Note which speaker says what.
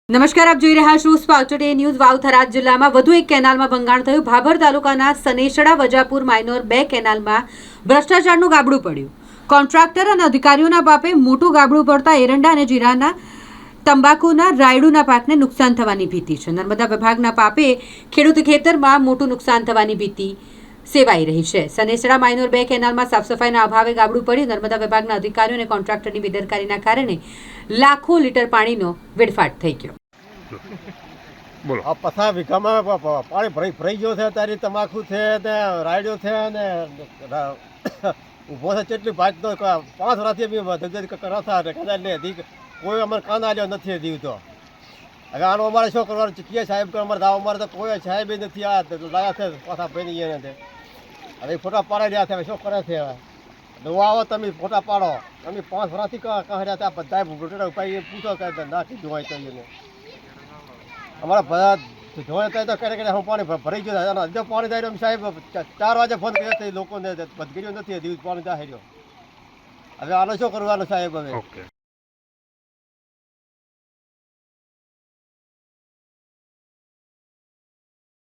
Speaker 1: નમસ્કાર, આપ જોઈ રહ્યા છો spark today news. Vav Tharad જિલ્લામાં વધુ એક કેનાલમાં ભંગાણ થયું। ભાભર તાલુકાના સનેસડા વજાપુર માઇનોર 2 કેનાલમાં ભ્રષ્ટાચારનું ગાબડું પડ્યું। કોન્ટ્રાક્ટર અને અધિકારીઓના પાપે મોટું ગાબડું પડતા એરંડા અને જીરાના તંબાકુના રાયડુના પાકને નુકસાન થવાની ભીતિ છે। નર્મદા વિભાગના પાપે ખેડૂત ખેતરમાં મોટું નુકસાન થવાની ભીતિ સેવાઈ રહી છે। સનેસડા માઇનોર 2 કેનાલમાં સાફ સફાઈના અભાવે ગાબડું પડ્યું। નર્મદા વિભાગના અધિકારીઓ અને કોન્ટ્રાક્ટરની બેદરકારીના કારણે લાખો લીટર પાણીનો વેડફાટ થઈ ગયો।
Speaker 2: બોલો
Speaker 3: આ પથા વીઘામાં પાણી ભરાઈ ગયો છે। ત્યારે તમાકુ છે ને રાયડો છે ને ઊભો છે કેટલી ભાગ તો 5 વર્ષથી કરતા કદાચ ને કોઈ અમારે કાંદા લ્યો નથી દીધો। હવે આનો અમારે શું કરવાનું? ચીકીએ સાહેબ કે અમારે દાવ અમારે તો કોઈ સાહેબ નથી આ લાયા છે પાછા ભાઈ એને હવે ફોટા પાડી રહ્યા છે। હવે શું કરે છે? દવા આવો તમે ફોટા પાડો। તમે 5 વર્ષથી કહ્યા હતા બધા ઉપાય પૂછો કે નાખી જોવાય તો એને અમારા બધા જોયા થાય તો ક્યારે હું પાણી ભરાઈ ગયો। હજુ પાણી જાય સાહેબ 4 વાગે ફોન કર્યો લોકોને બદગીર્યો નથી દીવ પાણી જાય રહ્યો। હવે આનો શું કરવાનું સાહેબ? હવે